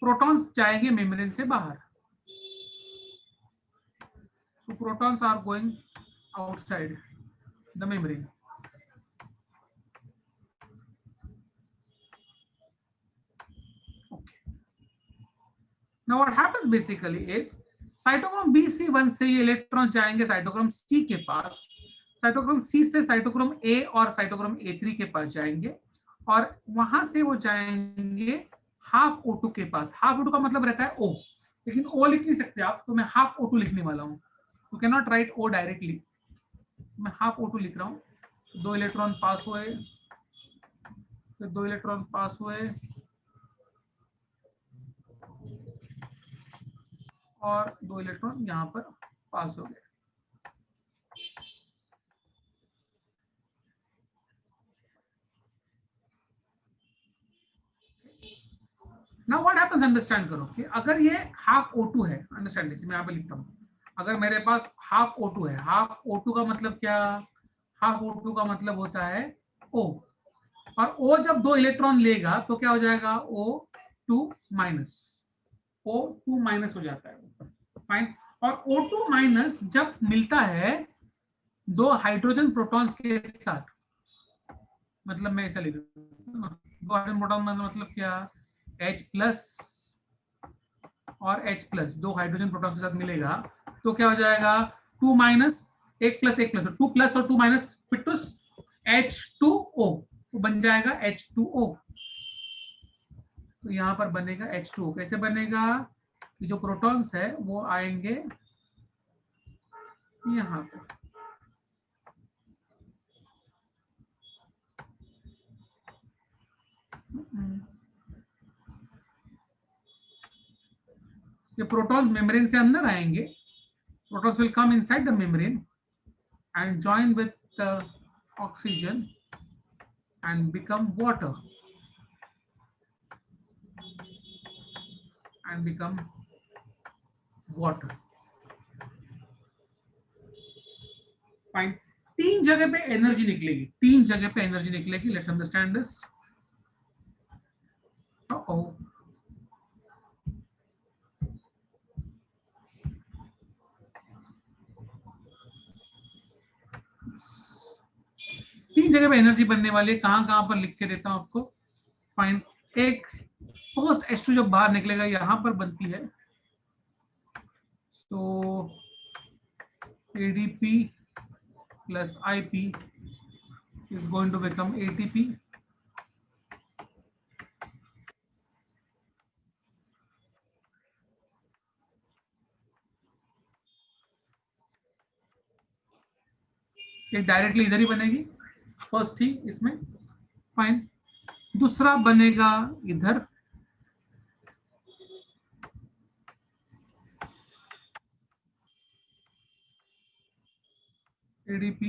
protons जाएंगे मेम्ब्रेन से बाहर. So protons are going outside the membrane. Okay. Now what happens basically is cytochrome BC1 से ये electron जाएंगे cytochrome C के पास, cytochrome C से cytochrome A और cytochrome A3 के पास जाएंगे और वहां से वो जाएंगे हाफ O2 के पास. हाफ O2 का मतलब रहता है O, लेकिन O लिख नहीं सकते आप, तो मैं हाफ O2 लिखने वाला हूँ. You can not right O directly, मैं हाफ O2 लिख रहा हूँ. 2 इलेक्ट्रॉन पास हुए, फिर 2 इलेक्ट्रॉन पास हुए, और 2 इलेक्ट्रॉन यहाँ पर पास हो गए। नाउ व्हाट हैपेंस, अंडरस्टैंड करो कि अगर ये हाफ O2 है, अंडरस्टैंड दिस, मैं यहाँ पे लिखता हूँ, अगर मेरे पास हाफ O2 है, हाफ O2 का मतलब क्या, हाफ O2 का मतलब होता है O, और O जब 2 इलेक्ट्रॉन लेगा तो क्या हो जाएगा, O2 माइनस, O2 माइनस हो जाता है, फाइन। और O2 माइनस जब मिलता है 2 हाइड्रोजन प्रोटॉन्स के साथ, मतलब मैं ऐसा लिख दूं, 2 हाइड्रोजन प्रोटॉन मतलब क्या, H प्लस और H प्लस 2 हाइड्रोजन प्रोटॉन के साथ मिलेगा तो क्या हो जाएगा, 2 माइनस 1 प्लस 1 प्लस 2 प्लस और 2 माइनस पिटूस H2O, तो बन जाएगा H2O। तो यहाँ पर बनेगा H2O। कैसे बनेगा, कि जो प्रोटॉन्स है वो आएंगे यहाँ पर, ये प्रोटॉन्स मेम्ब्रेन से अंदर आएंगे, protons will come inside the membrane and join with the oxygen and become water, fine। 3 जगह पे एनर्जी निकलेगी, 3 जगह पे एनर्जी निकलेगी, लेट्स अंडरस्टैंड दिस। तीन जगह पे एनर्जी बनने वाली है, कहां पर लिख के देता हूं आपको, फाइन। एक फर्स्ट H2 जब बाहर निकलेगा यहां पर बनती है, तो ADP plus IP is going to become ATP, ये डायरेक्टली इधर ही बनेगी, फर्स्ट थी इसमें, फाइन। दूसरा बनेगा इधर, ADP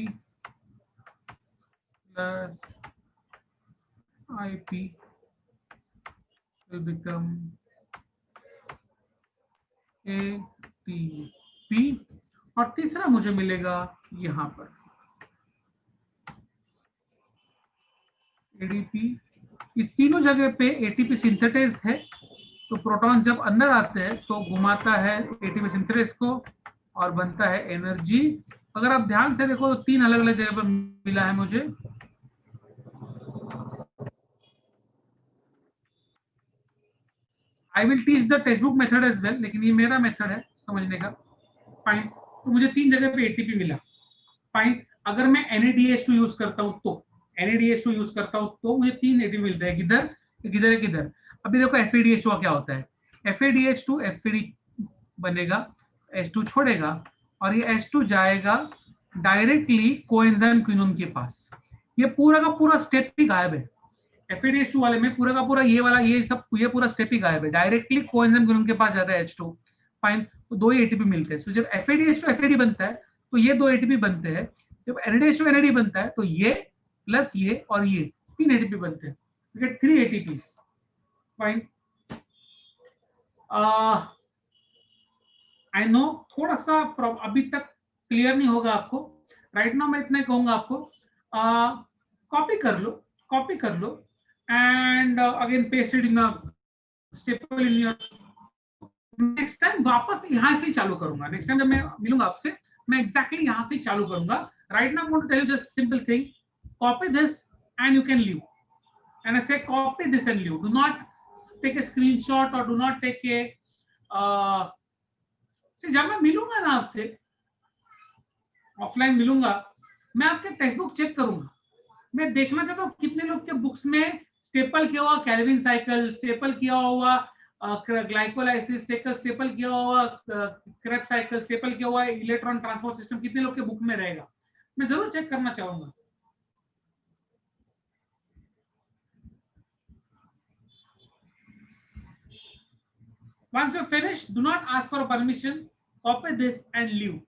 plus IP will become ATP, और तीसरा मुझे मिलेगा यहां पर ADP। इस तीनों जगह पे ATP सिंथेटाइज्ड है, तो प्रोटॉन्स जब अंदर आते हैं तो घुमाता है ATP सिंथेटाइज को और बनता है एनर्जी। अगर आप ध्यान से देखो तो 3 अलग अलग जगह पर मिला है मुझे, I will teach the text book method as well, लेकिन ये मेरा मेथड है समझने का, फाइन। तो मुझे 3 जगह पे ATP मिला, फाइन। अगर मैं NADH2 यूज करता हूं तो NADH2 यूज करता हूं तो मुझे 3 ATP मिलता है, किधर किधर किधर। अभी देखो FADH2 क्या होता है, FADH2 FAD बनेगा, H2 छोड़ेगा और ये H2 जाएगा डायरेक्टली कोएंजाइम क्विनोन के पास। ये पूरा का पूरा स्टेप ही गायब है, FADH2 वाले में पूरा का पूरा ये वाला ये पूरा स्टेप ही गायब है, डायरेक्टली कोएंजाइम क्विनोन के पास जाता है H2, फाइन। तो 2 ही ATP मिलते हैं। तो जब FADH2 FAD बनता है तो ये 2 ATP बनते हैं, जब NADH2 NAD बनता है तो ये प्लस ये और ये 3 ATP बनते हैं, you get 3 ATPs, fine. I know थोड़ा सा अभी तक क्लियर नहीं होगा आपको, राइट नाउ मैं इतना कहूंगा आपको, कॉपी कर लो and again paste it in staple in your, next time वापस यहाँ से ही चालू करूंगा, नेक्स्ट टाइम जब मैं मिलूंगा आपसे मैं एग्जैक्टली यहाँ से ही चालू करूंगा। Right now I want to tell you just simple thing, copy this and you can leave, and I say copy this and leave, do not take a screenshot or do not take a जब मैं मिलूंगा ना आपसे offline मिलूंगा, मैं आपके text book check करूंगा, मैं देखना चाहता हूँ कितने लोग के बुक्स में स्टेपल किया हुआ कैल्विन साइकिल, स्टेपल किया हुआ ग्लाइकोलाइसिस, स्टेपल किया हुआ क्रेब्स साइकिल, स्टेपल किया हुआ इलेक्ट्रॉन ट्रांसपोर्ट सिस्टम, कितने लोग के बुक में रहेगा, मैं जरूर चेक करना चाहूंगा। Once you finish, do not ask for permission. Copy this and leave.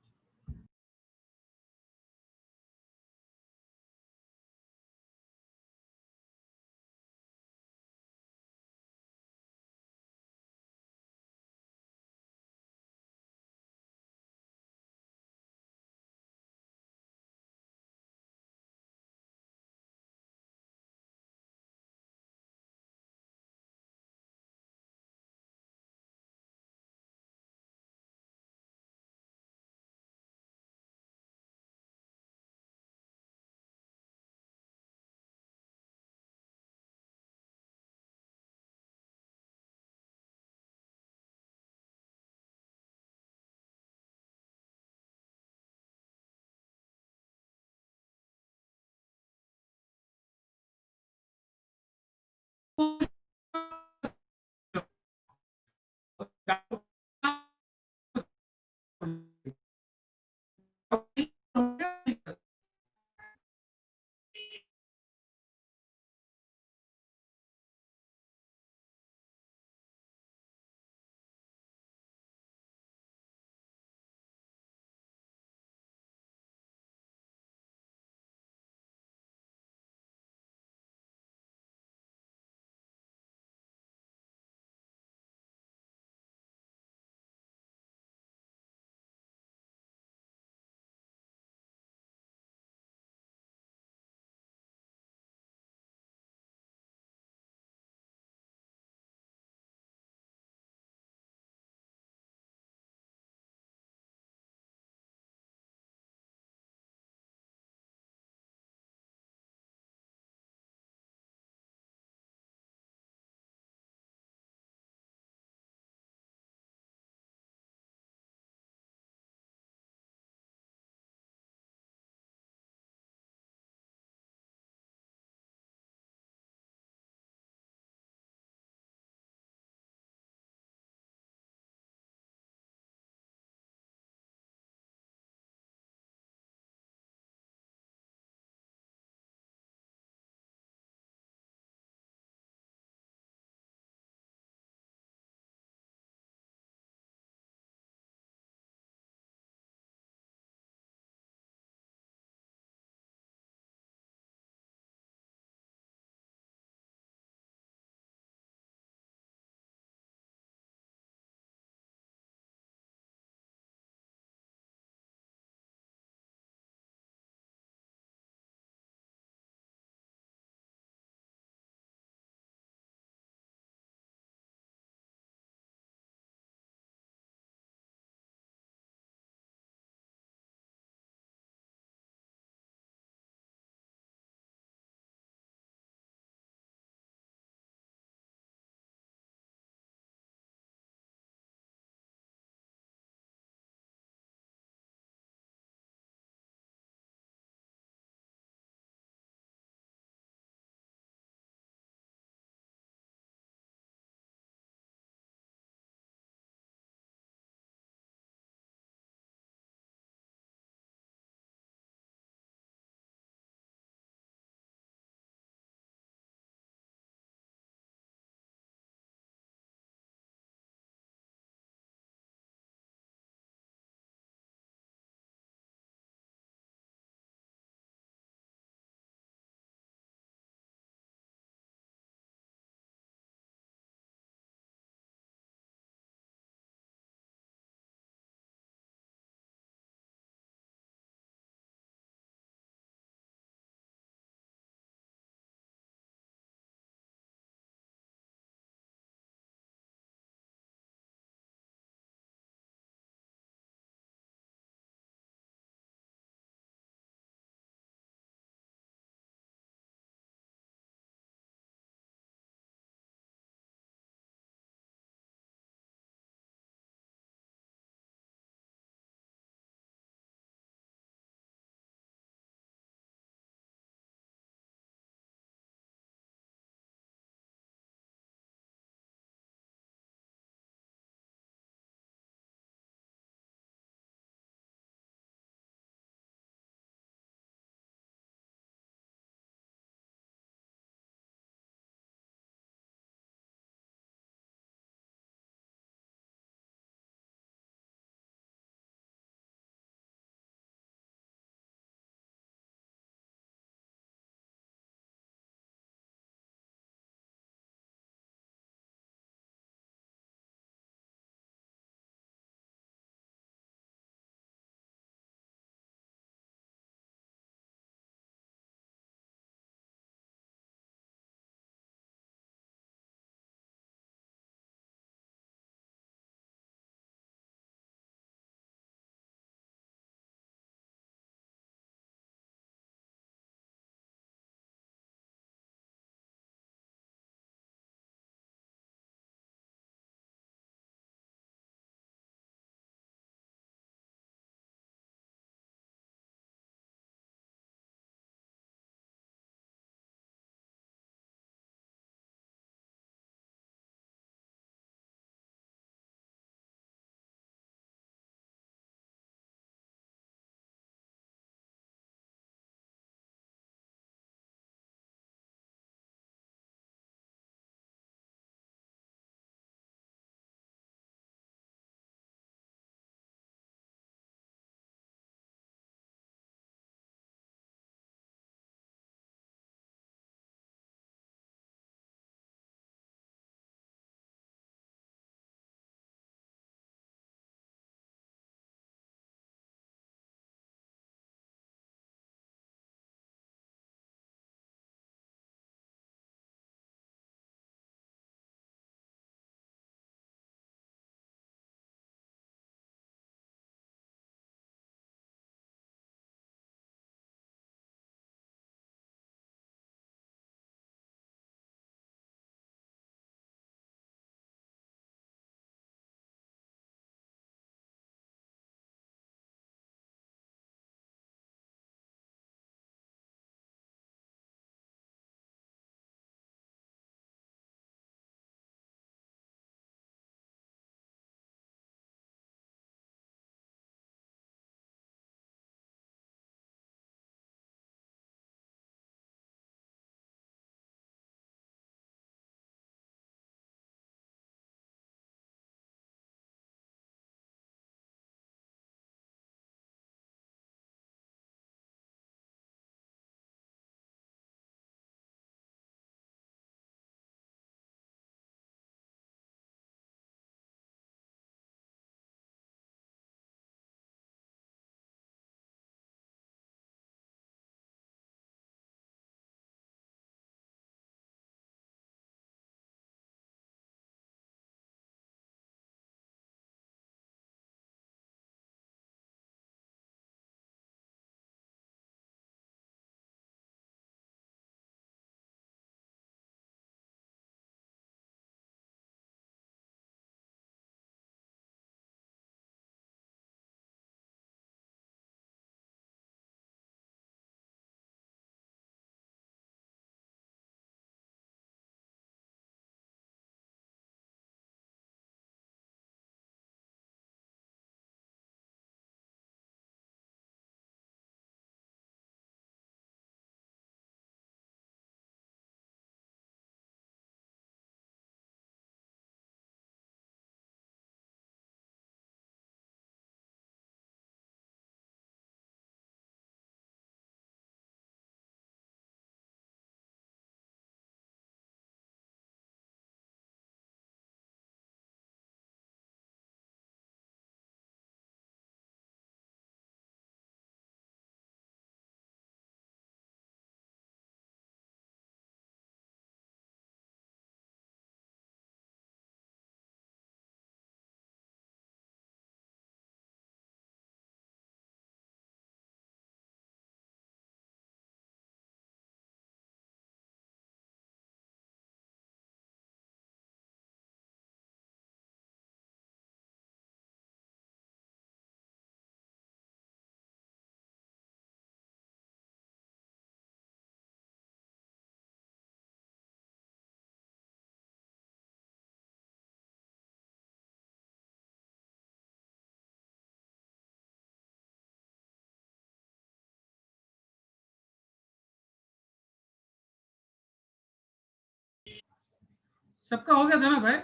सबका हो गया था ना भाई?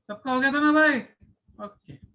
सबका हो गया था ना भाई? ओके